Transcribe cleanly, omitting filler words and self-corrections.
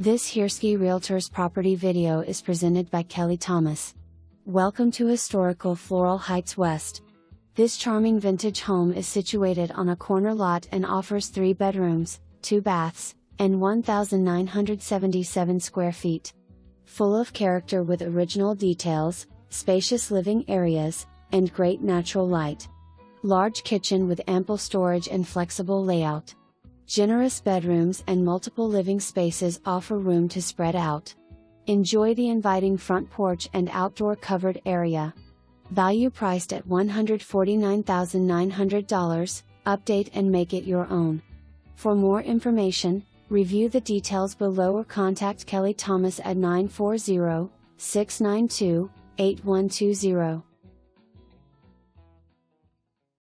This Hirschi Realtors property video is presented by kthomas. Welcome to historical Floral Heights West. This charming vintage home is situated on a corner lot and offers 3 bedrooms, 2 baths, and 1,977 square feet. Full of character with original details, spacious living areas, and great natural light. Large kitchen with ample storage and flexible layout. Generous bedrooms and multiple living spaces offer room to spread out. Enjoy the inviting front porch and outdoor covered area. Value priced at $149,900, update and make it your own. For more information, review the details below or contact kthomas at 940-692-8120.